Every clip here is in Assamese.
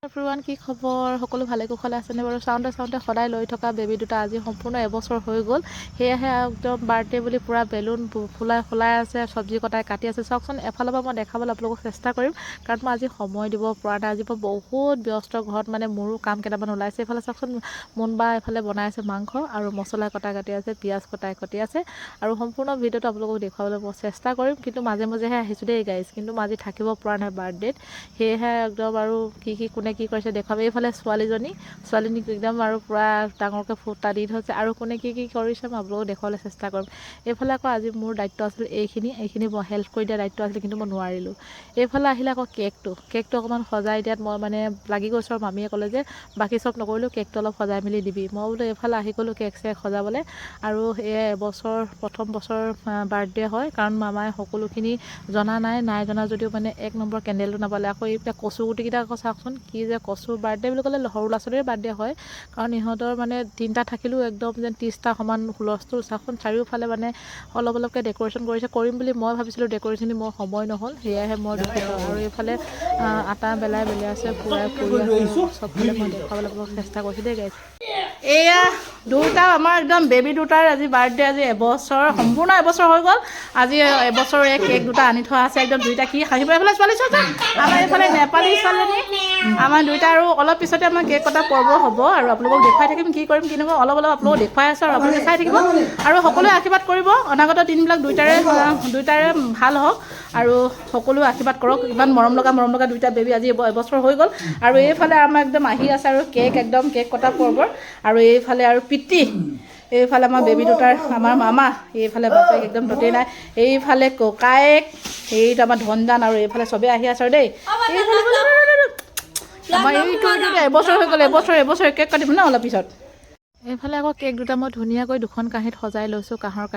এভৰিৱান কি খবৰ সকলো ভালে কুশলে আছেনে বাৰু চাউণ্ডে সদায় লৈ থকা বেবী দুটা আজি সম্পূৰ্ণ এবছৰ হৈ গ'ল সেয়েহে একদম বাৰ্থডে বুলি পুৰা বেলুন ফুলাই আছে চব্জি কটাই কাটি আছে চাওকচোন এফালৰ পৰা মই দেখাবলৈ আপোনালোকক চেষ্টা কৰিম কাৰণ মই আজি সময় দিব পৰা নাই আজি বহুত ব্যস্ত ঘৰত মানে মোৰো কাম কেইটামান ওলাইছে এইফালে চাওকচোন মুনবা এফালে বনাই আছে মাংস আৰু মছলা কটা কাটি আছে পিঁয়াজ কটি আছে আৰু সম্পূৰ্ণ ভিডিঅ'টো আপোনালোকক দেখুৱাবলৈ মই চেষ্টা কৰিম কিন্তু মাজে মাজেহে আহিছোঁ দেই গাইজ কিন্তু মই আজি থাকিব পৰা নাই বাৰ্থডেত সেয়েহে একদম আৰু কি কোনে কি কৰিছে দেখুৱাব এইফালে ছোৱালীজনীক একদম আৰু পূৰা ডাঙৰকৈ ফুটা দি থৈছে আৰু কোনে কি কৰিছে মই আপোনালোকক দেখুৱাবলৈ চেষ্টা কৰিম এইফালে আকৌ আজি মোৰ দায়িত্ব আছিল এইখিনি মই হেল্প কৰি দিয়া দায়িত্ব আছিল কিন্তু মই নোৱাৰিলোঁ এইফালে আহিলে আকৌ কেকটো অকণমান সজাই দিয়াত মই মানে লাগি গৈছোঁ আৰু মামীয়ে ক'লে যে বাকী চব নকৰিলোঁ কেকটো অলপ সজাই মেলি দিবি মই বোলো এইফালে আহি গ'লোঁ কেক সজাবলৈ আৰু এই প্ৰথম বছৰ বাৰ্থডে হয় কাৰণ মামাই সকলোখিনি জনা নাই জনা যদিও মানে 1 নম্বৰ কেণ্ডেলটো নাপালে আকৌ এইবিলাক কচু গুটিকেইটা আকৌ চাওকচোন কি যে কচুৰ বাৰ্থডে বুলি ক'লে সৰু ল'ৰা ছোৱালীৰ বাৰ্থডে হয় কাৰণ ইহঁতৰ মানে 3টা থাকিলেও একদম যেন 30টা সমান হুলস্থুল চাওকচোন চাৰিওফালে মানে অলপকৈ ডেক'ৰেশ্যন কৰিম বুলি মই ভাবিছিলোঁ ডেক'ৰেশ্যন মোৰ সময় নহ'ল সেয়াহে মই আৰু এইফালে আটা বেলাই আছে পুৰাই চবফালে মই দেখুৱাবলৈ চেষ্টা কৰিছোঁ দেই গাইজ এয়া দুটা আমাৰ একদম বেবী দুটাৰ আজি বাৰ্থডে আজি সম্পূৰ্ণ এবছৰ হৈ গ'ল আজি এবছৰে কেক দুটা আনি থোৱা আছে একদম দুইটা কি হাঁহিব এইফালে ছোৱালী আমাৰ এইফালে নেপালী ছোৱালীজনী আমাৰ দুইটা আৰু অলপ পিছতে আমাৰ কেক কটা পৰ্ব হ'ব আৰু আপোনালোকক দেখুৱাই থাকিম কি কৰিম কি নকৰিম অলপ আপোনালোকক দেখুৱাই আছোঁ আৰু আপোনালোকে চাই থাকিব আৰু সকলোৱে আশীৰ্বাদ কৰিব অনাগত দিনবিলাক দুইটাৰে ভাল হওক আৰু সকলোৱে আশীৰ্বাদ কৰক ইমান মৰম লগা দুইটা বেবী আজি এবছৰ হৈ গ'ল আৰু এইফালে আমাৰ একদম আহি আছে আৰু কেক কটা পৰ্বৰ আৰু এইফালে আৰু পিতৃ এইফালে আমাৰ বেবী দুটাৰ আমাৰ মামা এইফালে বাপেক একদম ততেই নাই এইফালে ককায়েক এইটো আমাৰ ধনজান আৰু এইফালে চবেই আহি আছে আৰু দেই আমাৰ এইটো এবছৰ হৈ গ'ল এবছৰ কেক কাটিম ন অলপ পিছত এইফালে আকৌ কেক দুটা মই ধুনীয়াকৈ 2খন কাঁহীত সজাই লৈছোঁ কাঁহৰ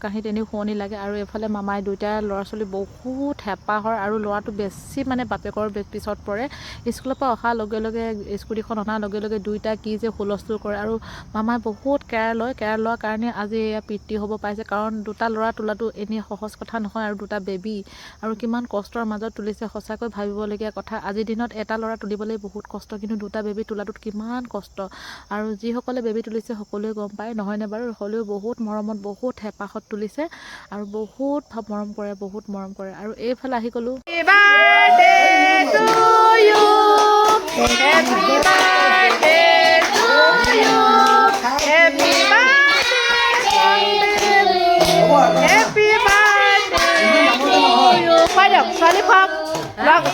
কাঁহীত এনেও শুৱনি লাগে আৰু এইফালে মামাই দুইটা ল'ৰা ছোৱালী বহুত হেঁপাহৰ আৰু ল'ৰাটো বেছি মানে বাপেকৰ পিছত পৰে স্কুলৰ পৰা অহাৰ লগে লগে স্কুটিখন অনাৰ লগে লগে দুইটা কি যে হুলস্থুল কৰে আৰু মামাই বহুত কেয়াৰ লোৱাৰ কাৰণে আজি এয়া পিতৃ হ'ব পাইছে কাৰণ দুটা ল'ৰা তোলাটো এনেই সহজ কথা নহয় আৰু দুটা বেবী আৰু কিমান কষ্টৰ মাজত তুলিছে সঁচাকৈ ভাবিবলগীয়া কথা আজিৰ দিনত এটা ল'ৰা তুলিবলৈ বহুত কষ্ট কিন্তু দুটা বেবী তোলাটোত কিমান কষ্ট আৰু যিসকলে বেবী তুলিছে সকলোৱে গম পায় নহয়নে বাৰু হ'লেও বহুত মৰমত বহুত হেঁপাহত তুলিছে আৰু বহুত মৰম কৰে আৰু এইফালে আহি গ'লোঁ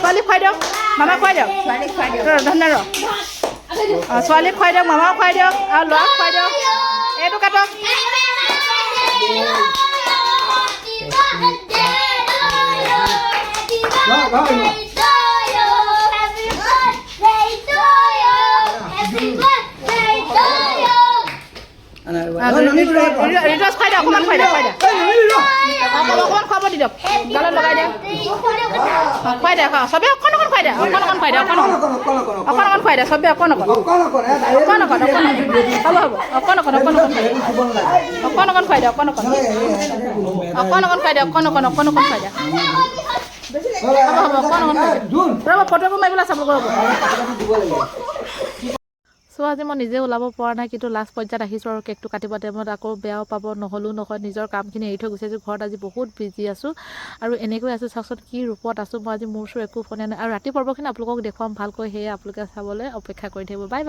ছোৱালী খুৱাই দিয়ক মামা খুৱাই দিয়ক ধন্যবাদ ছোৱালীক খুৱাই দিয়ক মামাক খুৱাই দিয়ক আৰু ল'ৰাক খুৱাই দিয়ক এইটো কাটক ৰিজুৱাছ খুৱাই দিয়ক অকণমান খুৱাই দিয়ক অকণমান খুৱাব দি দিয়ক গালত লগাই দিয়ক খুৱাই দিয়ক চবে অকণ খুৱাই দিয়ক অকণ খুৱাই দিয়ক অকণ খুৱাই দিয়ক চবে অকণ হ'ব অকণ খুৱাই দিয়ক অকণ খুৱাই দিয়ক ৰ'ব ফটোবোৰ মাৰিবলৈ চাব ৰ'ব আজি মই নিজে ওলাব পৰা নাই কিন্তু লাষ্ট পৰ্যায়ত আহিছোঁ আৰু কেকটো কাটিব টাইমত আকৌ বেয়াও পাব নহ'লেও নহয় নিজৰ কামখিনি এৰি থৈ গুচি আহিছোঁ ঘৰত আজি বহুত বিজি আছোঁ আৰু এনেকৈ আছোঁ চাওকচোন কি ৰূপত আছোঁ মই আজি মোৰ একো ফোনে নাই আৰু ৰাতি পৰ্বখিনি আপোনালোকক দেখুৱাম ভালকৈ সেয়ে আপোনালোকে চাবলৈ অপেক্ষা কৰি থাকিব বাই বাই